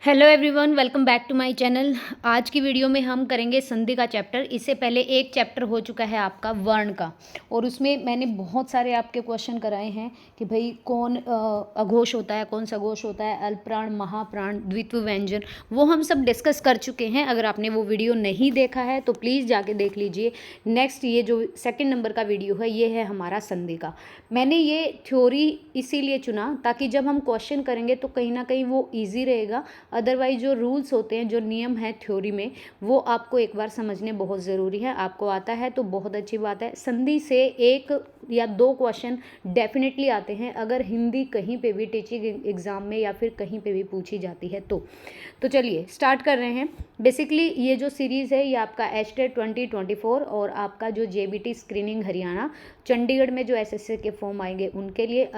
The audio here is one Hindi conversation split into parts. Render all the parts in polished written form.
Hello everyone, welcome back to my channel. आज की वीडियो में हम करेंगे संधि का चैप्टर। इससे पहले एक चैप्टर हो चुका है आपका वर्ण का, और उसमें मैंने बहुत सारे आपके क्वेश्चन कराए हैं कि भाई कौन अघोष होता है, कौन सघोष होता है, अल्पप्राण, महाप्राण, द्वित्व व्यंजन, वो हम सब डिस्कस कर चुके हैं। अगर आपने वो वीडियो नहीं देखा है तो प्लीज़ जाके देख लीजिए। नेक्स्ट ये जो सेकेंड नंबर का वीडियो है ये है हमारा संधि का। मैंने ये थ्योरी इसीलिए चुना ताकि जब हम क्वेश्चन करेंगे तो कहीं ना कहीं वो ईजी रहेगा। अदरवाइज जो रूल्स होते हैं, जो नियम है थ्योरी में, वो आपको एक बार समझने बहुत ज़रूरी है। आपको आता है तो बहुत अच्छी बात है। संधि से एक या दो क्वेश्चन डेफिनेटली आते हैं अगर हिंदी कहीं पे भी टीचिंग एग्ज़ाम में या फिर कहीं पे भी पूछी जाती है तो चलिए स्टार्ट कर रहे हैं। बेसिकली ये जो सीरीज़ है ये आपका एचटेट 2024 और आपका जो जेबीटी स्क्रीनिंग हरियाणा चंडीगढ़ में जो एसएससी के फॉर्म आएंगे उनके लिए,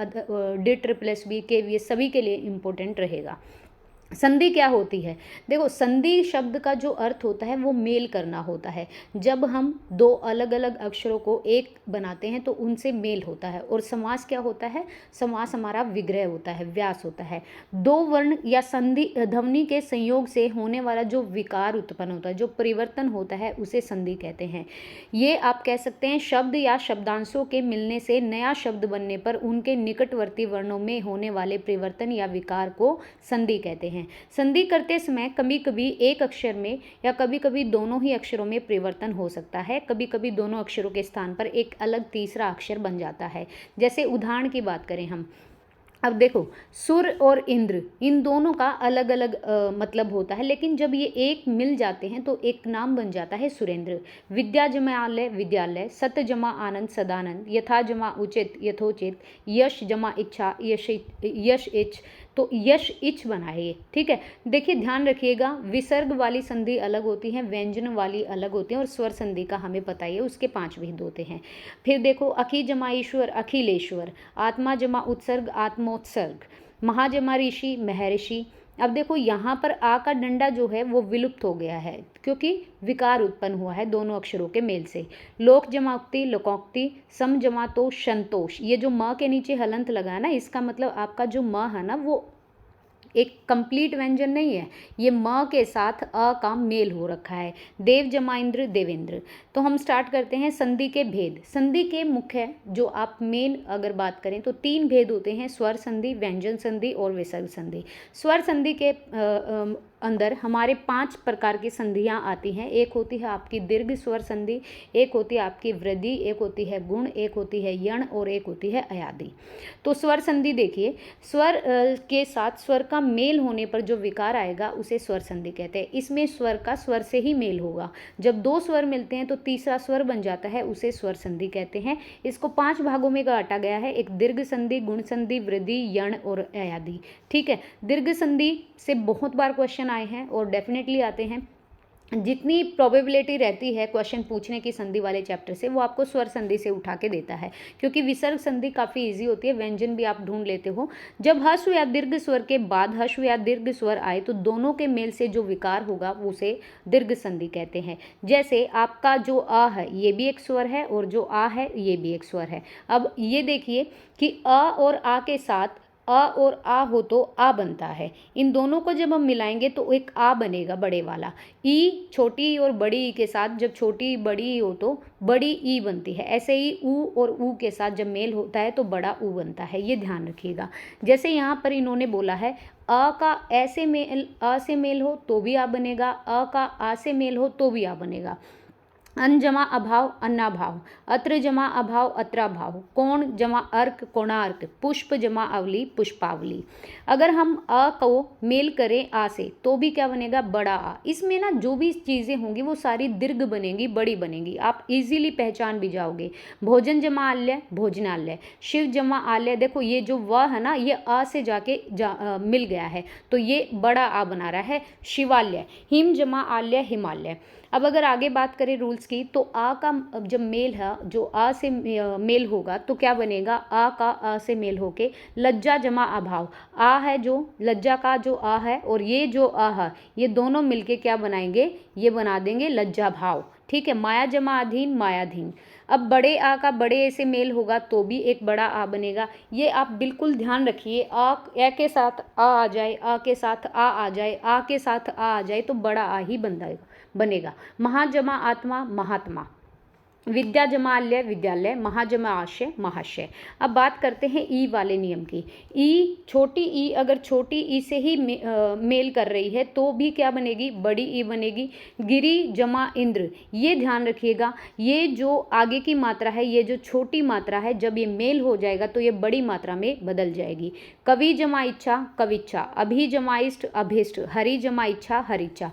DSSB के, ये सभी के लिए इम्पोर्टेंट रहेगा। संधि क्या होती है? देखो, संधि शब्द का जो अर्थ होता है वो मेल करना होता है। जब हम दो अलग अलग अक्षरों को एक बनाते हैं तो उनसे मेल होता है। और समास क्या होता है? समास हमारा विग्रह होता है, व्यास होता है। दो वर्ण या संधि ध्वनि के संयोग से होने वाला जो विकार उत्पन्न होता है, जो परिवर्तन होता है, उसे संधि कहते हैं। ये आप कह सकते हैं शब्द या शब्दांशों के मिलने से नया शब्द बनने पर उनके निकटवर्ती वर्णों में होने वाले परिवर्तन या विकार को संधि कहते हैं। संधि करते समय कभी कभी एक अक्षर में या कभी कभी दोनों ही अक्षरों में परिवर्तन हो सकता है। कभी कभी दोनों अक्षरों के स्थान पर एक अलग तीसरा अक्षर बन जाता है। जैसे उदाहरण की बात करें हम, अब देखो, सुर और इंद्र, इन दोनों का अलग अलग मतलब होता है, लेकिन जब ये एक मिल जाते हैं तो एक नाम बन जाता है सुरेंद्र। विद्या जमा आलय विद्यालय, सत जमा आनंद सदानंद, यथा जमा उचित यथोचित, यश जमा इच्छा यश इच्छ, तो यश इच्छ बना है ये। ठीक है, देखिए ध्यान रखिएगा, विसर्ग वाली संधि अलग होती है, व्यंजन वाली अलग होती है, और स्वर संधि का हमें पता ही है, उसके 5 भेद होते हैं। फिर देखो, अखी जमा ईश्वर अखिलेश्वर, आत्मा जमा उत्सर्ग आत्मोत्सर्ग, महाजमा ऋषि महर्षि। अब देखो यहाँ पर आ का डंडा जो है वो विलुप्त हो गया है क्योंकि विकार उत्पन्न हुआ है दोनों अक्षरों के मेल से। लोक जमा उक्ति लोकोक्ति, सम जमा तो संतोष। ये जो म के नीचे हलंत लगा है ना, इसका मतलब आपका जो म है ना वो एक कंप्लीट व्यंजन नहीं है, ये म के साथ अ का मेल हो रखा है। देव जमा इंद्र देवेंद्र। तो हम स्टार्ट करते हैं संधि के भेद। संधि के मुख्य जो आप मेन अगर बात करें तो 3 भेद होते हैं, स्वर संधि, व्यंजन संधि और विसर्ग संधि। स्वर संधि के अंदर हमारे 5 प्रकार की संधियां आती हैं। एक होती है आपकी दीर्घ स्वर संधि, एक होती है आपकी वृद्धि, एक होती है गुण, एक होती है यण और एक होती है अयादि। तो स्वर संधि देखिए, स्वर के साथ स्वर का मेल होने पर जो विकार आएगा उसे स्वर संधि कहते हैं। इसमें स्वर का स्वर से ही मेल होगा। जब 2 स्वर मिलते हैं तो तीसरा स्वर बन जाता है, उसे स्वर संधि कहते हैं। इसको 5 भागों में बांटा गया है, एक दीर्घ संधि, गुण संधि, वृद्धि, यण और अयादि। ठीक है, दीर्घ संधि से बहुत बार क्वेश्चन आए हैं और डेफिनेटली आते हैं। जितनी प्रोबेबिलिटी रहती है क्वेश्चन पूछने की संधि वाले चैप्टर से, वो आपको स्वर संधि से उठा के देता है, क्योंकि विसर्ग संधि काफ़ी इजी होती है, व्यंजन भी आप ढूंढ लेते हो। जब हस्व या दीर्घ स्वर के बाद हस्व या दीर्घ स्वर आए तो दोनों के मेल से जो विकार होगा उसे दीर्घ संधि कहते हैं। जैसे आपका जो आ है ये भी एक स्वर है और जो आ है ये भी एक स्वर है। अब ये देखिए कि अ और आ के साथ अ और आ हो तो आ बनता है। इन दोनों को जब हम मिलाएंगे तो एक आ बनेगा बड़े वाला। ई, छोटी ई और बड़ी ई के साथ जब छोटी ई बड़ी ई हो तो बड़ी ई बनती है। ऐसे ही ऊ और ऊ के साथ जब मेल होता है तो बड़ा ऊ बनता है, ये ध्यान रखिएगा। जैसे यहाँ पर इन्होंने बोला है अ का ऐसे मेल, अ से मेल हो तो भी आ बनेगा, अ का आ से मेल हो तो भी आ बनेगा। अन जमा अभाव अन्नाभाव, अत्र जमा अभाव अत्राभाव, कोण जमा अर्क कोणार्क, पुष्प जमा अवली पुष्पावली। अगर हम अ को मेल करें आ से तो भी क्या बनेगा? बड़ा आ। इसमें ना जो भी चीज़ें होंगी वो सारी दीर्घ बनेंगी, बड़ी बनेंगी, आप इजीली पहचान भी जाओगे। भोजन जमा आल्य भोजनालय, शिव जमा आल्य। देखो ये जो व है ना, ये अ से जाके मिल गया है तो ये बड़ा आ बना रहा है, शिवालय। हिम जमा आल्य हिमालय। अब अगर आगे बात करें रूल्स की तो आ का जब मेल है, जो आ से मेल होगा तो क्या बनेगा? आ का आ से मेल होके लज्जा जमा अभाव। आ है जो लज्जा का जो आ है और ये जो आ है, ये दोनों मिलके क्या बनाएंगे? ये बना देंगे लज्जा भाव। ठीक है, माया जमा अधीन मायाधीन। अब बड़े आ का बड़े ए से मेल होगा तो भी एक बड़ा आ बनेगा। ये आप बिल्कुल ध्यान रखिए, ए के साथ आ जाए, आ के साथ आ जाए, आ के साथ आ जाए तो बड़ा आ ही बनेगा। महा जमा आत्मा महात्मा, विद्या जमाल्य विद्यालय, महाजमा आशय महाशय। अब बात करते हैं ई वाले नियम की। ई, छोटी ई अगर छोटी ई से ही मेल कर रही है तो भी क्या बनेगी, बड़ी ई बनेगी। गिरी जमा इंद्र, ये ध्यान रखिएगा, ये जो आगे की मात्रा है, ये जो छोटी मात्रा है, जब ये मेल हो जाएगा तो ये बड़ी मात्रा में बदल जाएगी। कवि जमा इच्छा कविच्छा, अभी जमा इष्ट अभिष्ट, हरि जमा इच्छा हरिच्छा।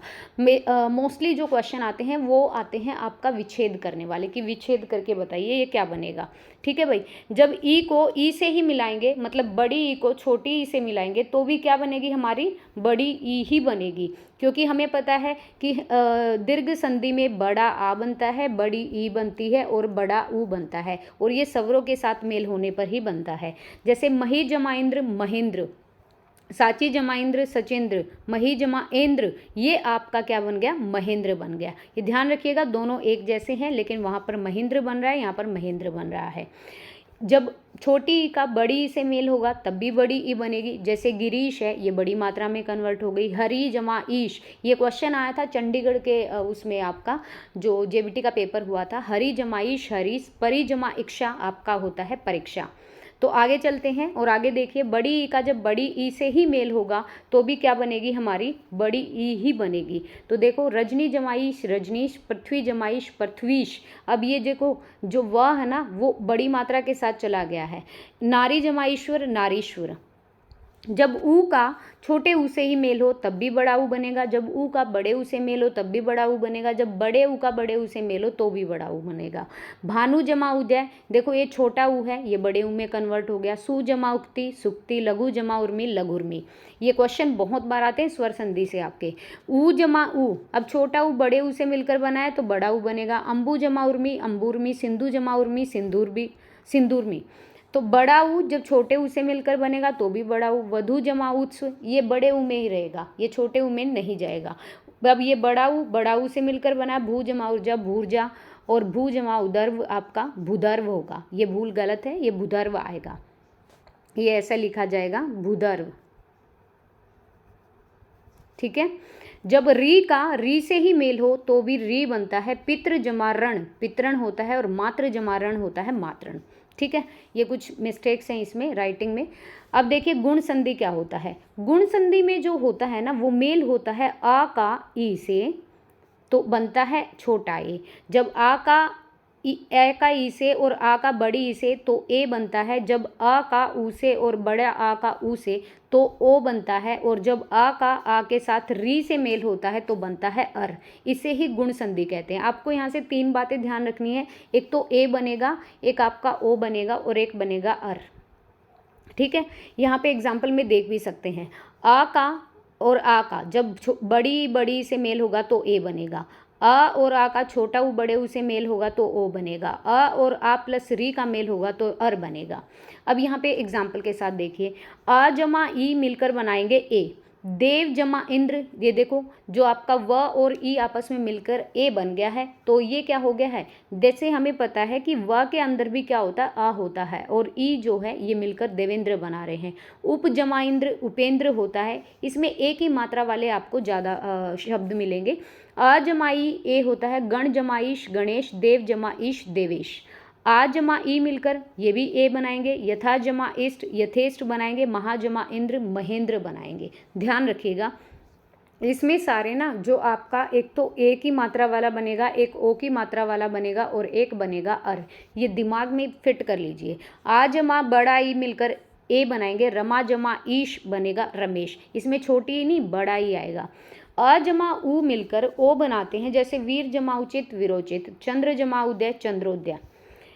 मोस्टली जो क्वेश्चन आते हैं वो आते हैं आपका विच्छेद करने वाले, कि विच्छेद करके बताइए ये क्या बनेगा। ठीक है भाई, जब ई को ई से ही मिलाएंगे, मतलब बड़ी ई को छोटी ई से मिलाएंगे तो भी क्या बनेगी, हमारी बड़ी ई ही बनेगी, क्योंकि हमें पता है कि दीर्घ संधि में बड़ा आ बनता है, बड़ी ई बनती है और बड़ा ऊ बनता है, और ये स्वरों के साथ मेल होने पर ही बनता है। जैसे मही जमा इंद्र महेंद्र, साची जमा इंद्र सचेंद्र, मही जमा इंद्र, ये आपका क्या बन गया, महेंद्र बन गया। ये ध्यान रखिएगा, दोनों एक जैसे हैं, लेकिन वहाँ पर महेंद्र बन रहा है, यहाँ पर महेंद्र बन रहा है। जब छोटी ई का बड़ी ई से मेल होगा तब भी बड़ी ई बनेगी। जैसे गिरीश है, ये बड़ी मात्रा में कन्वर्ट हो गई। हरी जमा ईश, ये क्वेश्चन आया था चंडीगढ़ के उसमें आपका जो जेबीटी का पेपर हुआ था। हरी जमा ईश हरीश, परी जमा इच्छा आपका होता है परीक्षा। तो आगे चलते हैं और आगे देखिए, बड़ी ई का जब बड़ी ई से ही मेल होगा तो भी क्या बनेगी, हमारी बड़ी ई ही बनेगी। तो देखो, रजनी जमाईश रजनीश, पृथ्वी जमाईश पृथ्वीश। अब ये देखो, जो वह है ना वो बड़ी मात्रा के साथ चला गया है। नारी जमाईश्वर नारीश्वर, जब ऊ का छोटे ऊ से ही मेल हो तब भी बड़ा ऊ बनेगा, जब ऊ का बड़े ऊ से मेल हो तब भी बड़ा ऊ बनेगा, जब बड़े ऊ का बड़े ऊ से मेल हो तो भी बड़ा ऊ बनेगा। भानु जमा उदय, देखो ये छोटा ऊ है, ये बड़े ऊ में कन्वर्ट हो गया। सु जमा उक्ति सुक्ति, लघु जमा उर्मी लघुर्मी। ये क्वेश्चन बहुत बार आते हैं स्वर संधि से आपके। ऊ जमा ऊ, अब छोटा ऊ बड़े ऊ से मिलकर बना है तो बड़ा ऊ बनेगा। अंबु जमा उर्मी अंबुर्मी, सिंधु जमा उर्मी सिंदूरमी। तो बड़ा ऊ जब छोटे ऊ से मिलकर बनेगा तो भी बड़ा ऊ। वधु जमा उत्स्व, ये बड़े ऊ में ही रहेगा, ये छोटे ऊ में नहीं जाएगा। अब ये बड़ा ऊ से मिलकर बना। भू जमा ऊर्जा भूर्जा, और भू जमा उदर्व आपका भूधर्व होगा। ये भूल गलत है, ये भूधर्व आएगा, ये ऐसा लिखा जाएगा भूधर्व। ठीक है, जब री का री से ही मेल हो तो भी री बनता है। पितृ जमा रण पितरण होता है, और मातृ जमा रण होता है मातरण। ठीक है, ये कुछ मिस्टेक्स हैं इसमें राइटिंग में। अब देखिए गुण संधि क्या होता है। गुण संधि में जो होता है ना वो मेल होता है आ का ई से तो बनता है छोटा ए। जब आ का ए का ई से और आ का बड़ी ई से तो ए बनता है। जब आ का ऊ से और बड़ा आ का ऊ से तो ओ बनता है, और जब आ का आ के साथ री से मेल होता है तो बनता है अर। इसे ही गुण संधि कहते हैं। आपको यहाँ से 3 बातें ध्यान रखनी है, एक तो ए बनेगा, एक आपका ओ बनेगा, और एक बनेगा अर। ठीक है, यहाँ पे एग्जाम्पल में देख भी सकते हैं। आ का और आ का जब बड़ी से मेल होगा तो ए बनेगा। अ और आ का छोटा ऊ बड़े ऊ से मेल होगा तो ओ बनेगा। अ और आ प्लस री का मेल होगा तो अर बनेगा। अब यहाँ पे एग्जाम्पल के साथ देखिए, आ जमा ई मिलकर बनाएंगे ए। देव जमा इंद्र, ये देखो जो आपका व और ई आपस में मिलकर ए बन गया है, तो ये क्या हो गया है, जैसे हमें पता है कि व के अंदर भी क्या होता है, आ होता है, और ई जो है ये मिलकर देवेंद्र बना रहे हैं। उप जमा इंद्र उपेंद्र होता है, इसमें एक ही मात्रा वाले आपको ज़्यादा शब्द मिलेंगे। अ जमाई ए होता है गण जमाईश गणेश, देव जमाईश देवेश। आ जमा ई मिलकर ये भी ए बनाएंगे। यथा जमा इष्ट यथेष्ट बनाएंगे। महा जमा इंद्र महेंद्र बनाएंगे। ध्यान रखिएगा, इसमें सारे ना जो आपका एक तो ए की मात्रा वाला बनेगा, एक ओ की मात्रा वाला बनेगा, और एक बनेगा अर। ये दिमाग में फिट कर लीजिए। आ जमा बड़ा ई मिलकर ए बनाएंगे। रमा जमा ईश बनेगा रमेश। इसमें छोटी ई नहीं बड़ा ई आएगा। अ जमा ऊ मिलकर ओ बनाते हैं, जैसे वीर जमा उचित विरोचित, चंद्र जमा उदय चंद्रोदय।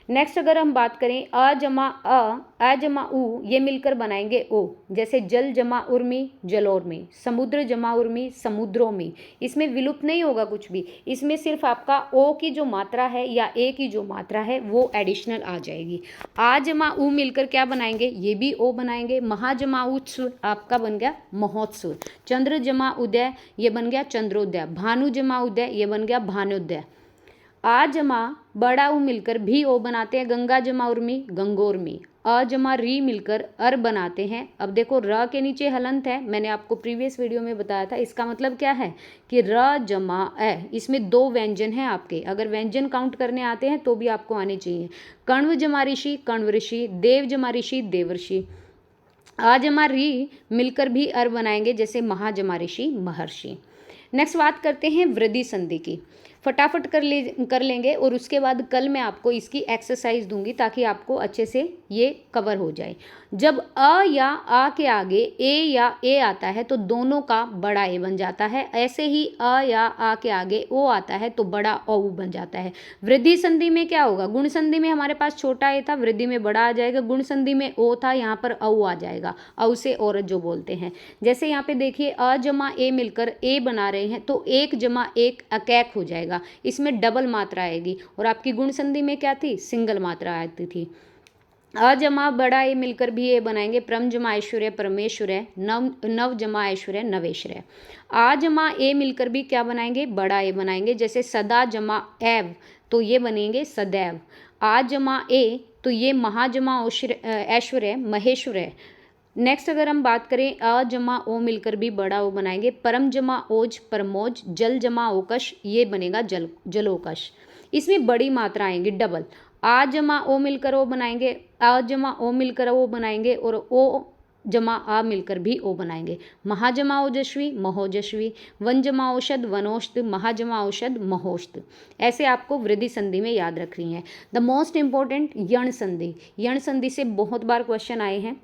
नेक्स्ट अगर हम बात करें अ जमा ऊ, ये मिलकर बनाएंगे ओ, जैसे जल जमा उर्मी जलोर्मी, समुद्र जमा उर्मी समुद्रोमी। इसमें विलुप्त नहीं होगा कुछ भी, इसमें सिर्फ आपका ओ की जो मात्रा है या ए की जो मात्रा है वो एडिशनल आ जाएगी। आ जमा ऊ मिलकर क्या बनाएंगे, ये भी ओ बनाएंगे। महा जमा उत्सव आपका बन गया महोत्सव। चंद्र जमा उदय ये बन गया चंद्रोदय। भानु जमा उदय ये बन गया भानुदय। आ जमा बड़ा ऊ मिलकर भी ओ बनाते हैं, गंगा जमा उर्मी गंगोर्मी। अ जमा री मिलकर अर बनाते हैं। अब देखो र के नीचे हलंत है, मैंने आपको प्रीवियस वीडियो में बताया था। इसका मतलब क्या है कि र जमा ए, इसमें 2 व्यंजन हैं आपके। अगर व्यंजन काउंट करने आते हैं तो भी आपको आने चाहिए। कण्व जमा ऋषि कण्व ऋषि, देव जमा ऋषि देवर्षि। आ जमा री मिलकर भी अर बनाएंगे, जैसे महाजमा ऋषि महर्षि। नेक्स्ट बात करते हैं वृद्धि संधि की। फटाफट कर लेंगे और उसके बाद कल मैं आपको इसकी एक्सरसाइज दूंगी ताकि आपको अच्छे से ये कवर हो जाए। जब अ या आ के आगे ए या ए आता है तो दोनों का बड़ा ए बन जाता है। ऐसे ही अ या आ के आगे ओ आता है तो बड़ा औ बन जाता है। वृद्धि संधि में क्या होगा, गुण संधि में हमारे पास छोटा ए था, वृद्धि में बड़ा आ जाएगा। गुण संधि में ओ था, यहाँ पर औ आ जाएगा। औ से औरत जो बोलते हैं। जैसे यहाँ पे देखिए अ जमा ए मिलकर ए बना रहे हैं तो 1 जमा 1 अकैक हो जाएगा। इसमें डबल मात्रा आएगी। और आपकी गुण संधि में क्या थी, सिंगल मात्रा आती थी। अ जमा बड़ा ए मिलकर भी ए बनाएंगे, प्रम जमा ऐश्वर्य परमेश्वर्य, नव जमा ऐश्वर्य नवेश्वर्य। आ जमा ए मिलकर भी क्या बनाएंगे, बड़ा ए बनाएंगे, जैसे सदा जमा एव तो ये बनेंगे सदैव। आ जमा ए तो ये महा जमा ऐश्वर्य महेश्वर्य। नेक्स्ट अगर हम बात करें अ जमा ओ मिलकर भी बड़ा ओ बनाएंगे, परम जमा ओज परमोज, जल जमा ओकश ये बनेगा जलोकश। इसमें बड़ी मात्रा आएंगी डबल। आ जमा ओ मिलकर ओ बनाएंगे, अ जमा ओ मिलकर ओ बनाएंगे और ओ जमा आ मिलकर भी ओ बनाएंगे। महाजमा ओजस्वी महोजस्वी, वन जमा औषध वनौषध, महाजमा औषध महोषध। ऐसे आपको वृद्धि संधि में याद रखनी है। द मोस्ट इंपॉर्टेंट यण संधि। यण संधि से बहुत बार क्वेश्चन आए हैं।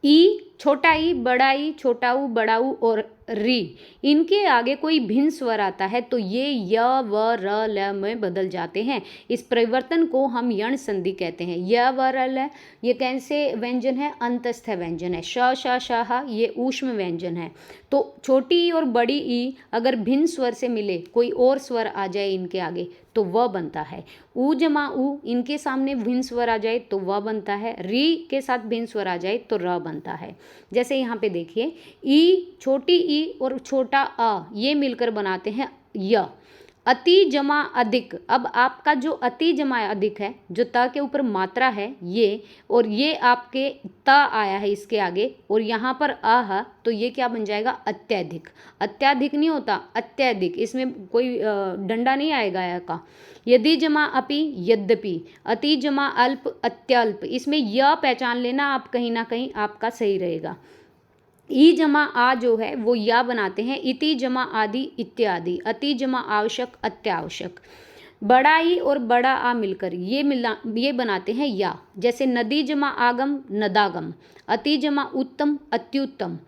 ई छोटा ई बड़ा ई छोटा ऊ बड़ा ऊ और री, इनके आगे कोई भिन्न स्वर आता है तो ये य व र ल में बदल जाते हैं। इस परिवर्तन को हम यण संधि कहते हैं। य व र ल ये कैसे व्यंजन है, अंतस्थ व्यंजन है। श श श ह ये ऊष्म व्यंजन है। तो छोटी ई और बड़ी ई अगर भिन्न स्वर से मिले, कोई और स्वर आ जाए इनके आगे तो वह बनता है। ऊ जमा ऊ इनके सामने भिन्न स्वर आ जाए तो वह बनता है। री के साथ भिन्न स्वर आ जाए तो र बनता है। जैसे यहाँ पे देखिए ई छोटी ई और छोटा अ ये मिलकर बनाते हैं य। अति जमा अधिक, अब आपका जो अति जमा अधिक है, जो त के ऊपर मात्रा है ये, और ये आपके त आया है इसके आगे और यहाँ पर अ है तो ये क्या बन जाएगा, अत्यधिक। अत्याधिक नहीं होता, अत्यधिक, इसमें कोई डंडा नहीं आएगा या का। यदि जमा अपि यद्यपि, अति जमा अल्प अत्यल्प, इसमें य पहचान लेना आप, कहीं ना कहीं आपका सही रहेगा। ई जमा आ जो है वो या बनाते हैं, इति जमा आदि इत्यादि, अति जमा आवश्यक अत्यावश्यक। बड़ा ई और बड़ा आ मिलकर ये बनाते हैं या, जैसे नदी जमा आगम नदागम, अति जमा उत्तम अत्युत्तम,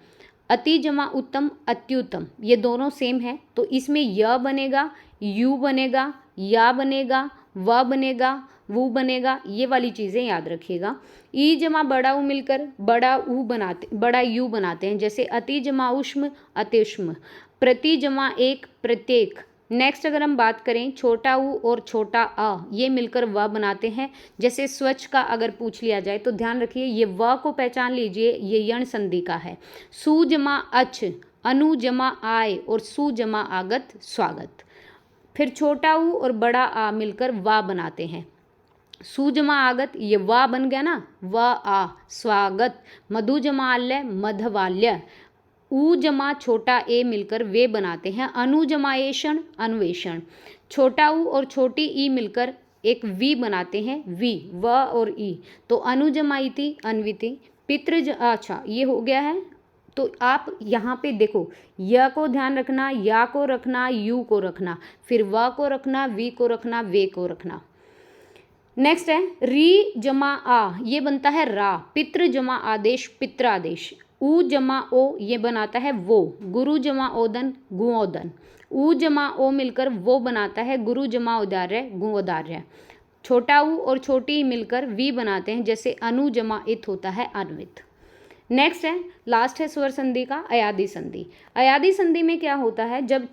अति जमा उत्तम अत्युत्तम, ये दोनों सेम है तो इसमें य बनेगा, यू बनेगा, या बनेगा, व बनेगा, वो बनेगा, ये वाली चीज़ें याद रखिएगा। ई जमा बड़ा ऊ मिलकर बड़ा यू बनाते हैं, जैसे अति जमा उष्म अतिष्म, प्रति जमा एक प्रत्येक। नेक्स्ट अगर हम बात करें छोटा ऊ और छोटा अ ये मिलकर व बनाते हैं, जैसे स्वच्छ का अगर पूछ लिया जाए तो ध्यान रखिए ये व को पहचान लीजिए, ये यण संधि का है। सु जमा अच, अनु जमा आय और सु जमा आगत स्वागत। फिर छोटा ऊ और बड़ा आ मिलकर वा बनाते हैं। सु जमा आगत ये वा बन गया ना, व आ स्वागत। मधु जमा आल्य मधवाल्य। ऊ जमा छोटा ए मिलकर वे बनाते हैं अनु जमा एषण अन्वेषण। छोटा ऊ और छोटी ई मिलकर एक वी बनाते हैं वी, व और ई, तो अनु जमा इति अन्विति। अच्छा ये हो गया है। तो आप यहाँ पे देखो य को ध्यान रखना, या को रखना, यू को रखना, फिर व को रखना, वी को रखना, वे को रखना। नेक्स्ट है री जमा आ ये बनता है रा, पितृ जमा आदेश पित्रादेश। ऊ जमा ओ ये बनाता है वो, गुरु जमा ओदन गुओदन। ऊ जमा ओ मिलकर वो बनाता है गुरु जमा उदार्य गुओदार्य। छोटा ऊ और छोटी ई मिलकर वी बनाते हैं, जैसे अनु जमा इत होता है अन्वित। नेक्स्ट है लास्ट है स्वर संधि का अयादि संधि। अयादि संधि में क्या होता है, जब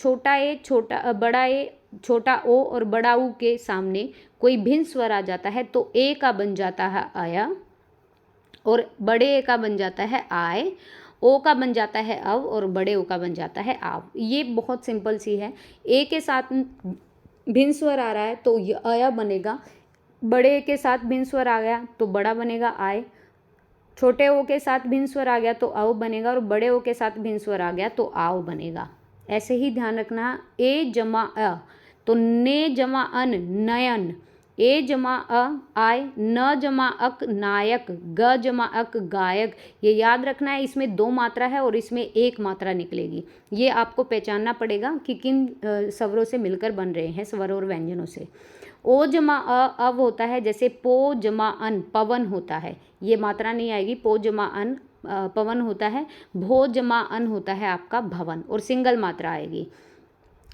बड़ा ए छोटा ओ और बड़ा ऊ के सामने कोई भिन्न स्वर आ जाता है तो ए का बन जाता है आया और बड़े ए का बन जाता है आय, ओ का बन जाता है अव और बड़े ओ का बन जाता है आव। ये बहुत सिंपल सी है। ए के साथ भिन्न स्वर आ रहा है तो ये अया बनेगा, बड़े के साथ भिन्न स्वर आ गया तो बड़ा बनेगा आय, छोटे ओ के साथ भिन्न स्वर आ गया तो औ बनेगा, और बड़े ओ के साथ भिन्न स्वर आ गया तो आओ बनेगा। ऐसे ही ध्यान रखना, ए जमा अ तो ने जमा अन नयन, ए जमा अ आय, न जमा अक नायक, ग जमा अक गायक। ये याद रखना है, इसमें 2 मात्रा है और इसमें 1 मात्रा निकलेगी। ये आपको पहचानना पड़ेगा कि किन स्वरों से मिलकर बन रहे हैं, स्वर और व्यंजनों से। ओ जमा अव होता है, जैसे पो जमा अन पवन होता है, ये मात्रा नहीं आएगी, पो जमा अन पवन होता है। भो जमा अन होता है आपका भवन, और सिंगल मात्रा आएगी।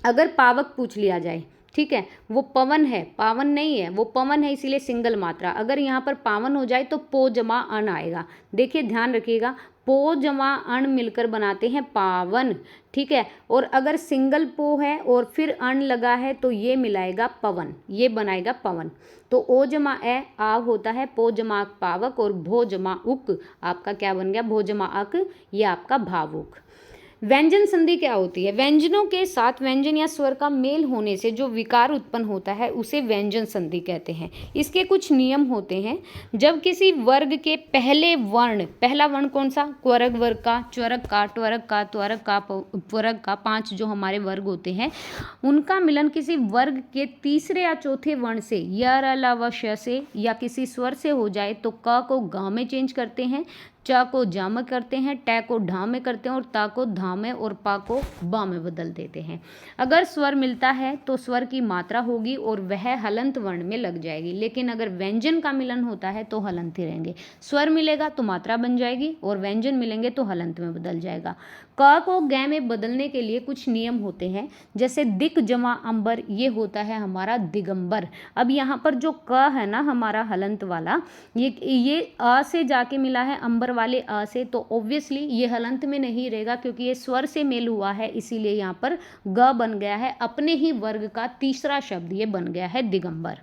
अगर पावक पूछ लिया जाए, ठीक है, वो पवन है, पावन नहीं है, वो पवन है, इसीलिए सिंगल मात्रा। अगर यहाँ पर पावन हो जाए तो पो जमा अन आएगा। देखिए ध्यान रखिएगा, पो जमा अण मिलकर बनाते हैं पावन, ठीक है। और अगर सिंगल पो है और फिर अण लगा है तो ये मिलाएगा पवन, ये बनाएगा पवन। तो ओ जमा ए आव होता है, पो जमा अक पावक, और भो जमा उक आपका क्या बन गया, भो जमा अक, ये आपका भावुक। व्यंजन संधि क्या होती है? व्यंजनों के साथ व्यंजन या स्वर का मेल होने से जो विकार उत्पन्न होता है उसे व्यंजन संधि कहते हैं। इसके कुछ नियम होते हैं। जब किसी वर्ग के पहले वर्ण, पहला वर्ण कौन सा? क्वरग वर्ग का, च्वरक का, ट्वरक का, त्वरक का, पुरक का, 5 जो हमारे वर्ग होते हैं, उनका मिलन किसी वर्ग के तीसरे या चौथे वर्ण से, य र ल व श से या किसी स्वर से हो जाए तो क को ग में चेंज करते हैं, च को जा में करते हैं, ट को ढ में करते हैं, और ता को धा में और पा को बा में बदल देते हैं। अगर स्वर मिलता है तो स्वर की मात्रा होगी और वह हलंत वर्ण में लग जाएगी, लेकिन अगर व्यंजन का मिलन होता है तो हलंत ही रहेंगे। स्वर मिलेगा तो मात्रा बन जाएगी और व्यंजन मिलेंगे तो हलंत में बदल जाएगा। क को ग में बदलने के लिए कुछ नियम होते हैं, जैसे दिक जमा अंबर, ये होता है हमारा दिगंबर। अब यहाँ पर जो क है ना हमारा हलंत वाला, ये अ से जाके मिला है अंबर वाले अ से, तो ऑब्वियसली ये हलंत में नहीं रहेगा क्योंकि ये स्वर से मेल हुआ है, इसीलिए यहाँ पर ग बन गया है। अपने ही वर्ग का तीसरा शब्द ये बन गया है दिगंबर।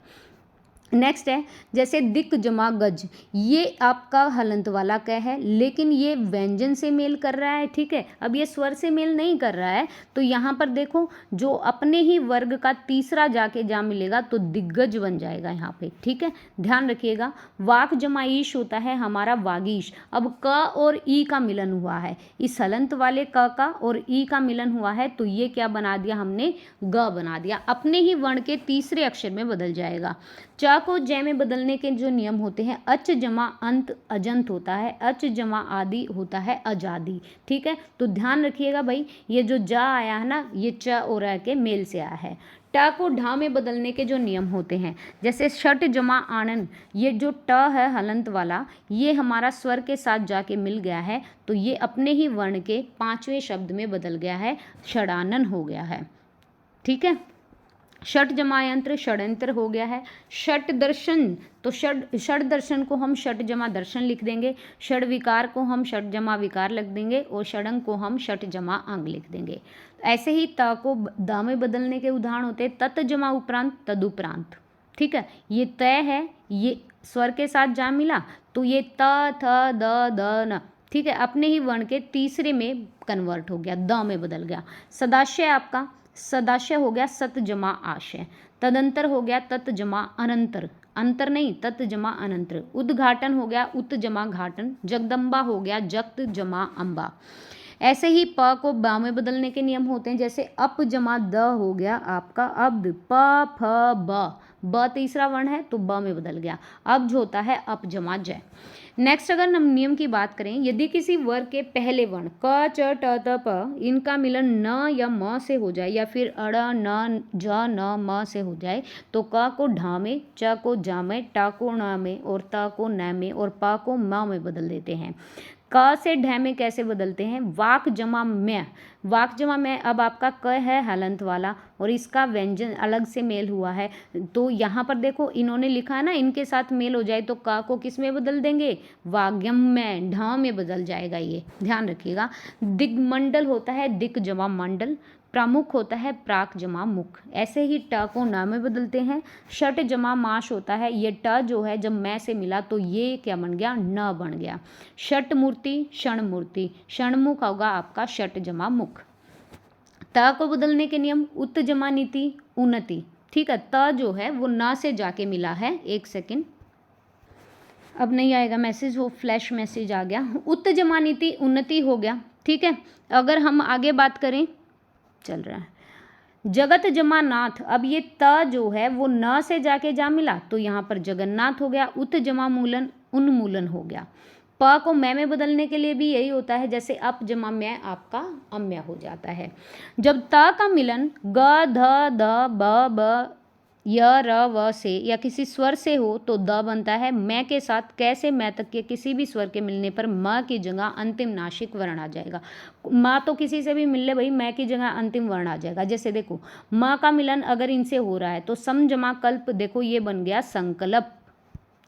नेक्स्ट है जैसे दिक जमा गज, ये आपका हलंत वाला क है, लेकिन ये व्यंजन से मेल कर रहा है, ठीक है। अब ये स्वर से मेल नहीं कर रहा है, तो यहाँ पर देखो जो अपने ही वर्ग का तीसरा जाके जा मिलेगा तो दिग्गज बन जाएगा यहाँ पे, ठीक है, ध्यान रखिएगा। वाक जमा ईश होता है हमारा वागीश। अब क और ई का मिलन हुआ है, इस हलंत वाले क का और ई का मिलन हुआ है, तो ये क्या बना दिया हमने, ग बना दिया, अपने ही वर्ण के तीसरे अक्षर में बदल जाएगा। च को जय में बदलने के जो नियम होते हैं, अच जमा अंत अजंत होता है, अच जमा आदि होता है अजादी, ठीक है। तो ध्यान रखिएगा भाई, ये जो जा आया है ना, ये च और र के मेल से आया है। ट को ढ में बदलने के जो नियम होते हैं, जैसे षट जमा आनन, ये जो ट है हलंत वाला, ये हमारा स्वर के साथ जाके मिल गया है, तो ये अपने ही वर्ण के 5वें शब्द में बदल गया है, षडानन हो गया है, ठीक है। षट जमा यंत्र षड्यंत्र हो गया है। षट दर्शन, तो षड दर्शन को हम षट जमा दर्शन लिख देंगे, षड विकार को हम षट जमा विकार लिख देंगे, और षडंग को हम षट जमा अंग लिख देंगे। ऐसे ही त को द में बदलने के उदाहरण होते हैं, तत् जमा उपरांत तदुपरांत, ठीक है। ये तय है, ये स्वर के साथ जा मिला तो ये त थ द द न, ठीक है, अपने ही वर्ण के तीसरे में कन्वर्ट हो गया, द में बदल गया। सदाशय आपका सदाशय हो गया सत जमा आशय। तदंतर हो गया तत् जमा अनंतर, अंतर नहीं तत् जमा अनंतर। उद्घाटन हो गया उत जमा घाटन। जगदम्बा हो गया जगत जमा अम्बा। ऐसे ही प को ब में बदलने के नियम होते हैं, जैसे अप जमा द हो गया आपका अब्द, प फ ब तीसरा वर्ण है तो ब में बदल गया। अब्ज होता है अप जमा जय। नेक्स्ट अगर हम नियम की बात करें, यदि किसी वर्ग के पहले वर्ण क च ट त प इनका मिलन न या म से हो जाए, या फिर अड़ न ज न म से हो जाए, तो क को ढ में, च को जा में, ट को ण में, और त को न में, और प को म में बदल देते हैं। क से ढ में कैसे बदलते हैं, वाक जमा मैं, वाक जमा मैं। अब आपका क है हलंत वाला और इसका व्यंजन अलग से मेल हुआ है, तो यहाँ पर देखो इन्होंने लिखा है ना, इनके साथ मेल हो जाए तो क को किस में बदल देंगे, वाग्यम में, ढ में बदल जाएगा, ये ध्यान रखिएगा। दिग्मंडल होता है दिक जमा मंडल। प्रमुख होता है प्राक जमा मुख। ऐसे ही ट को न में बदलते हैं। षट जमा माश होता है, ये ट जो है जब मैं से मिला तो ये क्या बन गया, न बन गया। षट मूर्ति क्षण मूर्ति, क्षणमुख होगा आपका षट जमा मुख। त को बदलने के नियम उत जमा नीति उन्नति, ठीक है, त जो है वो न से जाके मिला है। एक सेकेंड, अब नहीं आएगा मैसेज, वो फ्लैश मैसेज आ गया। उत जमा नीति उन्नति हो गया। ठीक है, अगर हम आगे बात करें, चल रहा है जगत जमा नाथ, अब ये त जो है वो न से जाके जा मिला तो यहाँ पर जगन्नाथ हो गया। उत जमा मूलन उन्मूलन हो गया। प को मैं में बदलने के लिए भी यही होता है, जैसे अप जमा मैं आपका अम्य हो जाता है। जब त का मिलन ग ध द ब ब य र व से या किसी स्वर से हो तो द बनता है। मैं के साथ कैसे मैं तक के किसी भी स्वर के मिलने पर म की जगह अंतिम नासिक वर्ण आ जाएगा। म तो किसी से भी मिल ले भाई, मैं की जगह अंतिम वर्ण आ जाएगा। जैसे देखो म का मिलन अगर इनसे हो रहा है तो सम जमा कल्प, देखो ये बन गया संकल्प।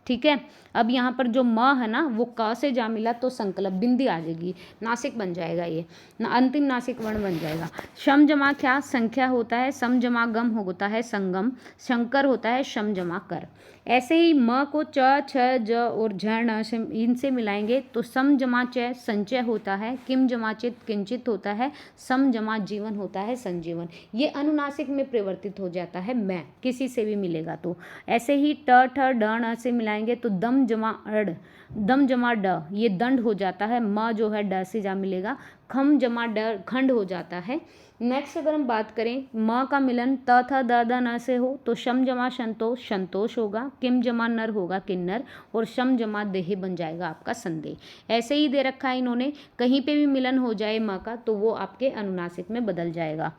ठीक है, अब यहाँ पर जो म है ना वो क से जा मिला तो संकल्प, बिंदी आ जाएगी, नासिक बन जाएगा, ये अंतिम नासिक वर्ण बन जाएगा। शम जमा क्या संख्या होता है, सम जमा गम होता है संगम, शंकर होता है शम जमा कर। ऐसे ही म को च छ ज और झ ण से इनसे मिलाएंगे तो सम जमा च संचय होता है, किम जमा चित किंचित होता है, सम जमा जीवन होता है संजीवन। ये अनुनासिक में परिवर्तित हो जाता है मैं, किसी से भी मिलेगा तो। ऐसे ही ट ठ ड ण से मिलाएंगे तो दम जमा अड़, दम जमा ड, ये दंड हो जाता है। म जो है ड से जा मिलेगा। खम जमा ड खंड हो जाता है। नेक्स्ट अगर हम बात करें, म का मिलन त थ द द न से हो तो शम जमा संतोष संतोष होगा, किम जमा नर होगा किन्नर, और शम जमा देह बन जाएगा आपका संदेह। ऐसे ही दे रखा है इन्होंने, कहीं पे भी मिलन हो जाए म का तो वो आपके अनुनासिक में बदल जाएगा।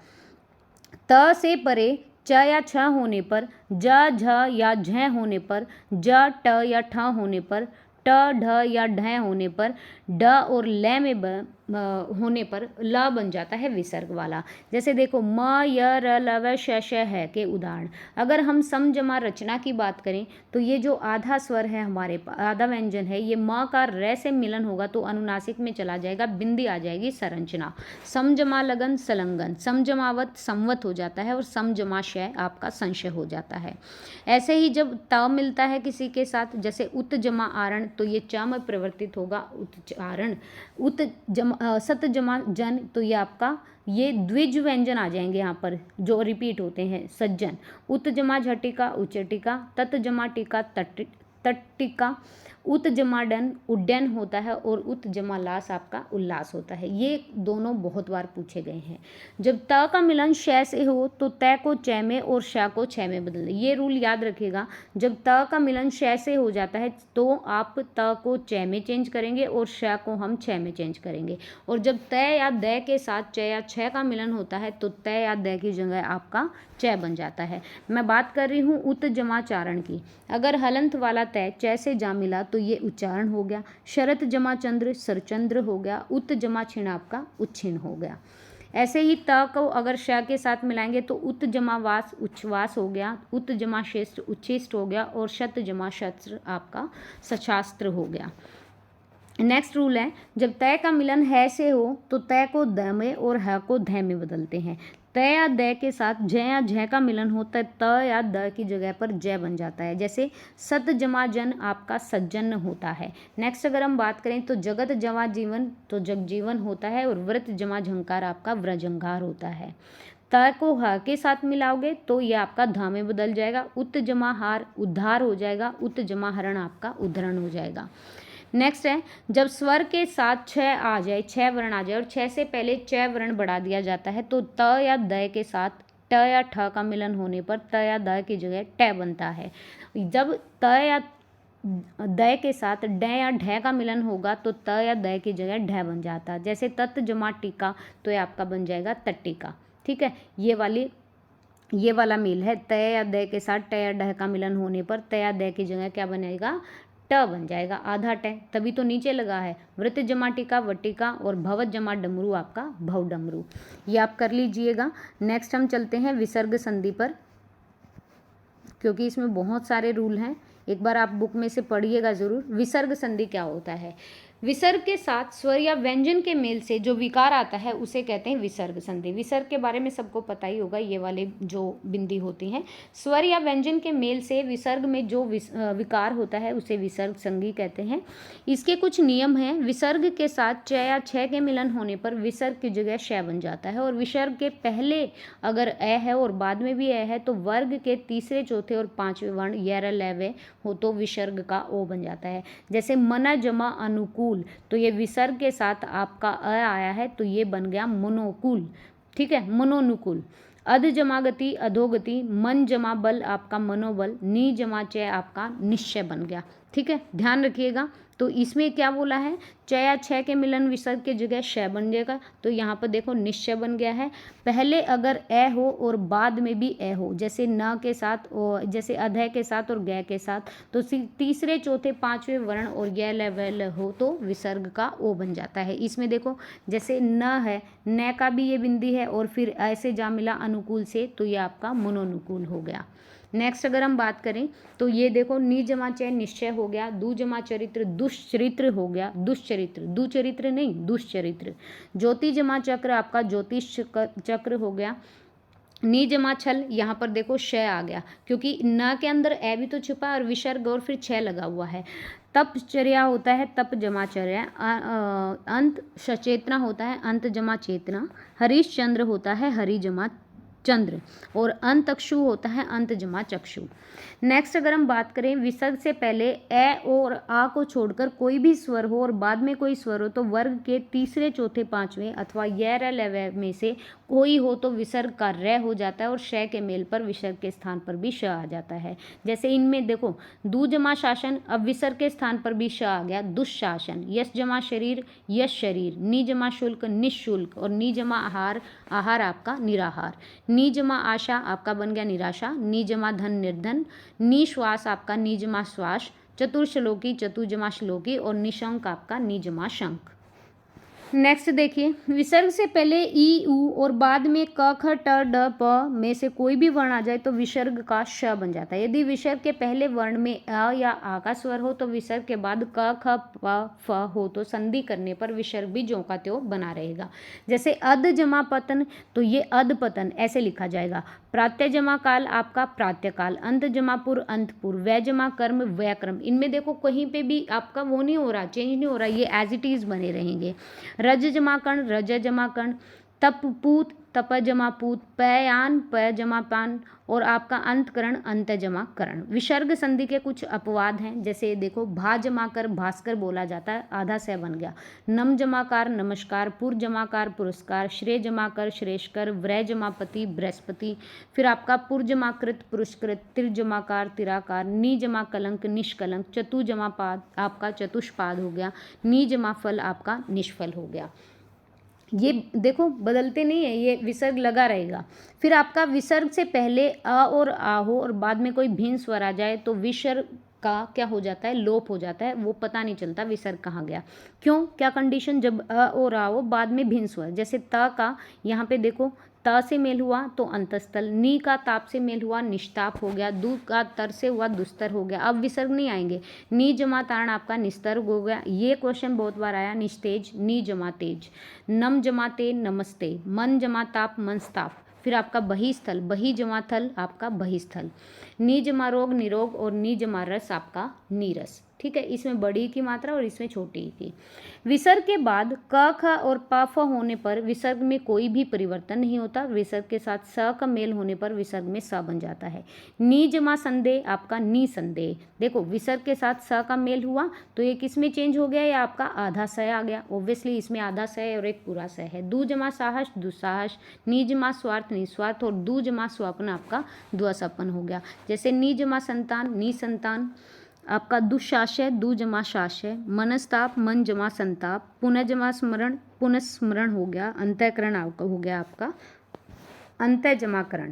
त से परे च या छ होने पर, ज झ या झ होने पर, ज ट या ठ होने पर, ट ढ या ढ होने पर, ड और ल में होने पर ल बन जाता है विसर्ग वाला। जैसे देखो म य र ल व श श है के उदाहरण। अगर हम सम जमा रचना की बात करें तो ये जो आधा स्वर है हमारे आधा व्यंजन है, ये म का र से मिलन होगा तो अनुनासिक में चला जाएगा, बिंदी आ जाएगी संरचना। सम जमा लगन सलंगन, सम जमावत संवत हो जाता है और सम जमा शय आपका संशय हो जाता है। ऐसे ही जब त मिलता है किसी के साथ, जैसे उत जमा आरण तो ये च में परिवर्तित होगा उच्चारण। उत जमा सत जमा जन तो ये आपका ये द्विज व्यंजन आ जाएंगे यहाँ पर जो रिपीट होते हैं सज्जन। उत जमा झटिका उच्चटिका, तत जमा टीका तट्टिका, उत जमा डन उड्डयन होता है और उत जमा लास आपका उल्लास होता है। ये दोनों बहुत बार पूछे गए हैं। जब त का मिलन श से हो तो त को च में और श को छ में बदल दें। ये रूल याद रखिएगा, जब त का मिलन श से हो जाता है तो आप त को च में चेंज करेंगे और श को हम छ में चेंज करेंगे। और जब त या द के साथ च या छ का मिलन होता है तो त या द की जगह आपका च बन जाता है। मैं बात कर रही हूँ उत जमा चारण की। अगर हलंत वाला त च से जा मिला तो ये उच्चारण हो गया। शरत जमा चंद्र सरचंद्र हो गया। उत जमा छिण आपका उच्छिण हो गया। ऐसे ही त को अगर श के साथ मिलाएंगे तो उत जमा वास उच्छ्वास हो गया, उत जमा शिष्ट उच्छिष्ट हो गया और शत जमा शस्त्र आपका सशास्त्र हो गया। नेक्स्ट रूल है, जब तय का मिलन है से हो तो तय को द में और ह को ध में बदलते हैं। त या द के साथ ज या झ का मिलन होता है त या द की जगह पर ज बन जाता है। जैसे सत जमा जन आपका सज्जन होता है। नेक्स्ट अगर हम बात करें तो जगत जमा जीवन तो जगजीवन होता है और व्रत जमा झंकार आपका व्रजंगार होता है। त को ह के साथ मिलाओगे तो ये आपका ध में बदल जाएगा। उत जमा हार उद्धार हो जाएगा। उत जमा हरण आपका उद्धरण हो जाएगा। नेक्स्ट है, जब स्वर के साथ छ आ जाए, छ वर्ण आ जाए और छ से पहले च वर्ण बढ़ा दिया जाता है तो त या द के साथ ट या ठ का मिलन होने पर त या द की जगह ट बनता है। जब त या द के साथ ड या ढ का मिलन होगा तो त या द की जगह ढ बन जाता है। जैसे तत् जमा टीका तो ये आपका बन जाएगा तट्टिका। ठीक है, ये वाला मेल है। त या द के साथ ट या ढ का मिलन होने पर त या द की जगह क्या बनेगा, ट बन जाएगा, आधा ट, तभी तो नीचे लगा है। वृत जमा टिका वटिका और भवत जमा डमरू आपका भव डमरू। ये आप कर लीजिएगा। नेक्स्ट हम चलते हैं विसर्ग संधि पर, क्योंकि इसमें बहुत सारे रूल हैं। एक बार आप बुक में से पढ़िएगा ज़रूर। विसर्ग संधि क्या होता है? विसर्ग के साथ स्वर या व्यंजन के मेल से जो विकार आता है उसे कहते हैं विसर्ग संधि। विसर्ग के बारे में सबको पता ही होगा, ये वाले जो बिंदी होती हैं। स्वर या व्यंजन के मेल से विसर्ग में जो विकार होता है उसे विसर्ग संधि कहते हैं। इसके कुछ नियम हैं। विसर्ग के साथ च या छ के मिलन होने पर विसर्ग की जगह श बन जाता है, और विसर्ग के पहले अगर ए है और बाद में भी ए है तो वर्ग के तीसरे, चौथे और पांचवें वर्ण य, ल, व हो तो विसर्ग का ओ बन जाता है। जैसे मना जमा अनुकूल, तो ये विसर्ग के साथ आपका अ आया है तो ये बन गया मनोकूल। ठीक है, मनोनुकूल। अध जमा गति अधोगति, मन जमा बल आपका मनोबल, नी जमा च आपका निश्चय बन गया। ठीक है, ध्यान रखिएगा। तो इसमें क्या बोला है, च या छ के मिलन विसर्ग के जगह श बन जाएगा, तो यहाँ पर देखो निश्चय बन गया है। पहले अगर ए हो और बाद में भी ए हो, जैसे न के साथ और जैसे अधय के साथ और ग के साथ, तो तीसरे, चौथे, पांचवें वर्ण और य, ल, व, ल हो तो विसर्ग का ओ बन जाता है। इसमें देखो जैसे न है, न का भी ये बिंदी है और फिर ऐसे जा मिला अनुकूल से, तो ये आपका मनोनुकूल हो गया। नेक्स्ट अगर हम बात करें तो ये देखो नी जमा च निश्चय हो गया, दु जमा चरित्र दुश्चरित्र हो गया, दुश्चरित्र, दुचरित्र नहीं दुश्चरित्र। ज्योति जमा चक्र आपका ज्योतिष चक्र हो गया। नी जमा छल, यहाँ पर देखो श आ गया क्योंकि न के अंदर ए भी तो छुपा और विसर्ग और फिर छ लगा हुआ है। तपचर्या होता है तप जमा चर्या। अंत सचेतना होता है अंत जमा चेतना। हरिश्चंद्र होता है हरि जमा चंद्र, और अंतक्षु होता है अंत जमा चक्षु। नेक्स्ट अगर हम बात करें, विसर्ग से पहले ए और आ को छोड़कर कोई भी स्वर हो और बाद में कोई स्वर हो तो वर्ग के तीसरे, चौथे, पांचवें अथवा य, र, ल, व में से कोई हो तो विसर्ग का र हो जाता है और श के मेल पर विसर्ग के स्थान पर भी श आ जाता है। जैसे इनमें देखो दु जमा शासन, अब विसर्ग के स्थान पर भी श आ गया, दुशासन। यश जमा शरीर यश शरीर। नी जमा शुल्क निःशुल्क, और नी जमा आहार, आहार आपका निराहार। नी जमा आशा आपका बन गया निराशा। नी जमा धन निर्धन। नी श्वास आपका नी जमा श्वास। चतुर्श्लोकी चतु जमा श्लोकी, और निशंक आपका नी जमा शंख। नेक्स्ट देखिए, विसर्ग से पहले ई उ और बाद में क ख ट ड प में से कोई भी वर्ण आ जाए तो विसर्ग का श बन जाता है। यदि विसर्ग के पहले वर्ण में अ या आ का स्वर हो तो विसर्ग के बाद क ख प फ हो तो संधि करने पर विसर्ग भी ज्यों का त्यों बना रहेगा। जैसे अध जमा पतन, तो ये अध पतन ऐसे लिखा जाएगा। प्रातः जमा काल आपका प्रातःकाल। अंत जमा पुर अंतपुर। वै जमा कर्म व्याक्रम। इनमें देखो कहीं पे भी आपका वो नहीं हो रहा, चेंज नहीं हो रहा, ये एज इट इज बने रहेंगे। रज जमा कर्ण रज जमा कर्ण। तप पूत तप जमा पूत। पयान प जमा पान, और आपका अंतकरण अंत जमा करण। विसर्ग संधि के कुछ अपवाद हैं, जैसे देखो भा जमा कर भास्कर बोला जाता है, आधा स बन गया। नम जमाकार नमस्कार। पुर जमाकार पुरस्कार। श्रेय जमाकर श्रेष्ठकर। व्रय जमापति बृहस्पति। फिर आपका पुर जमाकृत पुरस्कृत। तिर जमाकार तिराकार। नी जमा कलंक निष्कलंक। चतु जमापाद आपका चतुष्पाद हो गया। नी जमा फल आपका निष्फल हो गया। ये देखो बदलते नहीं है, ये विसर्ग लगा रहेगा। फिर आपका विसर्ग से पहले अ और आ हो और बाद में कोई भिन्न स्वर आ जाए तो विसर्ग का क्या हो जाता है, लोप हो जाता है, वो पता नहीं चलता विसर्ग कहाँ गया। क्यों, क्या कंडीशन, जब अ और आ हो बाद में भिन्न स्वर, जैसे त का यहाँ पे देखो त से मेल हुआ तो अंतस्थल। नी का ताप से मेल हुआ निष्ताप हो गया। दु का तर से हुआ दुस्तर हो गया। अब विसर्ग नहीं आएंगे। नी जमा तारण आपका निस्तर्ग हो गया। ये क्वेश्चन बहुत बार आया, निस्तेज नी जमा तेज। नम जमा ते नमस्ते। मन जमा ताप मनस्ताप। फिर आपका बहिस्थल, बही जमा थल आपका बहिस्थल। नी जमा रोग निरोग, और नी जमा रस आपका नीरस। ठीक है, इसमें बड़ी की मात्रा और इसमें छोटी की। विसर्ग के बाद क ख और प फ होने पर विसर्ग में कोई भी परिवर्तन नहीं होता। विसर्ग के साथ स का मेल होने पर विसर्ग में स बन जाता है। नी जमा संदेह आपका नी संदेह। देखो विसर्ग के साथ स का मेल हुआ तो ये किस में चेंज हो गया, ये आपका आधा स आ गया। ऑब्वियसली इसमें आधा स और एक पूरा स है। दु जमा साहस दुस्साहस। नी जमा स्वार्थ निस्वार्थ, और दु जमा स्वप्न आपका दुस्वप्न हो गया। जैसे नी जमा संतान नी संतान आपका दुशाशय दु जमा शाशय। मनस्ताप मन जमा संताप। पुनः जमा स्मरण पुनस्मरण हो गया। अंतःकरण आपका हो गया आपका अंतः जमाकरण।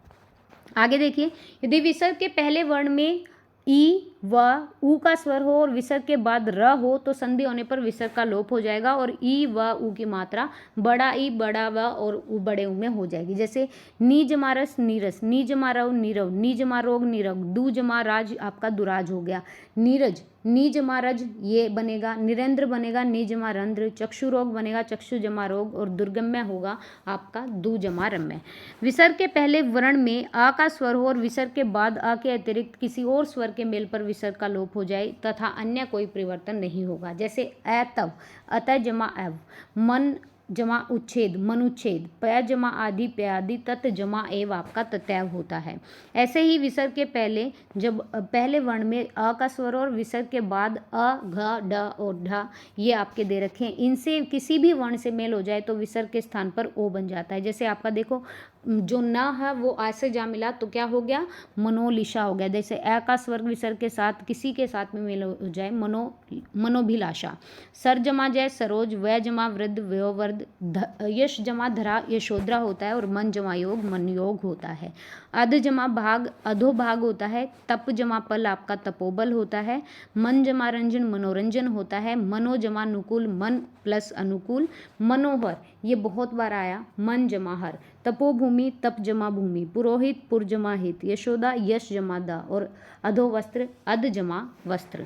आगे देखिए, यदि विसर्ग के पहले वर्ण में ई व ऊ का स्वर हो और विसर्ग के बाद र हो तो संधि होने पर विसर्ग का लोप हो जाएगा और ई व ऊ की मात्रा बड़ा ई बड़ा व और ऊ बड़े ऊ में हो जाएगी। जैसे नी जमा रस नीरस, नी जमा रव नीरव, नी जमा रोग नीरव, दू जमा राज आपका दुराज हो गया। नीरज नी जमा रज ये बनेगा, निरेंद्र बनेगा नी जमा रंध्र, चक्षु रोग बनेगा चक्षु जमा रोग और दुर्गम्य होगा आपका दू जमा रम्य। विसर्ग के पहले वर्ण में आ का स्वर हो और विसर्ग के बाद आ के अतिरिक्त किसी और स्वर के मेल पर विसर्ग का लोप हो जाए तथा अन्य कोई परिवर्तन नहीं होगा। जैसे अतव, अतः जमा अव, मन जमा उच्छेद मनुच्छेद, पय जमा आदि प्यादि, तत् जमा एव आपका ततैव होता है। ऐसे ही विसर्ग के पहले जब पहले वर्ण में अ का स्वर और विसर्ग के बाद अ घ ड और ढ ये आपके दे रखे हैं, इनसे किसी भी वर्ण से मेल हो जाए तो विसर्ग के स्थान पर ओ बन जाता है। जैसे आपका देखो जो न है वो आ से जा मिला तो क्या हो गया, मनोलिशा हो गया। जैसे अ का स्वर विसर्ग के साथ किसी के साथ में मेल हो जाए मनोभिलाषा। सर जमा जय सरोज, वय जमा वृद्ध वयोवृद्ध, यश जमा धरा यशोधरा होता है और मन जमा योग मन योग होता है। अध जमा भाग अधो भाग होता है। तप जमा पल आपका तपोबल होता है। मन जमा रंजन मनोरंजन होता है। मनो जमा अनुकूल मन प्लस अनुकूल। मनोहर ये बहुत बार आया, मन जमा हर। तपोभूमि तप जमा भूमि, पुरोहित पुर जमा हित, यशोदा यश जमा दा और अधो वस्त्र अध जमा वस्त्र।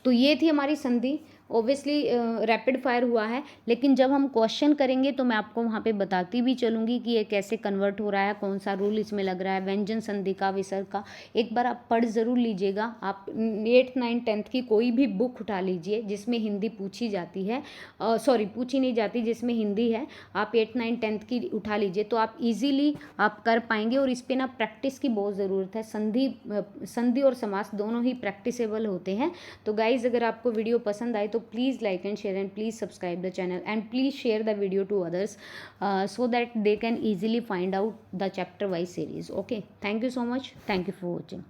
तो ये थी हमारी संधि। ऑब्वियसली रैपिड फायर हुआ है, लेकिन जब हम क्वेश्चन करेंगे तो मैं आपको वहाँ पे बताती भी चलूँगी कि ये कैसे कन्वर्ट हो रहा है, कौन सा रूल इसमें लग रहा है, व्यंजन संधि का विसर्ग का। एक बार आप पढ़ ज़रूर लीजिएगा। आप 8th 9th 10th की कोई भी बुक उठा लीजिए जिसमें हिंदी पूछी जाती है, सॉरी पूछी नहीं जाती, जिसमें हिंदी है। आप 8th 9th 10th की उठा लीजिए तो आप ईजिली आप कर पाएंगे। और इस पर ना प्रैक्टिस की बहुत ज़रूरत है। संधि और समास दोनों ही प्रैक्टिसेबल होते हैं। तो गाइज अगर आपको वीडियो पसंद आए तो please like and share and please subscribe the channel and please share the video to others so that they can easily find out the chapter wise series. Okay, thank you so much. Thank you for watching.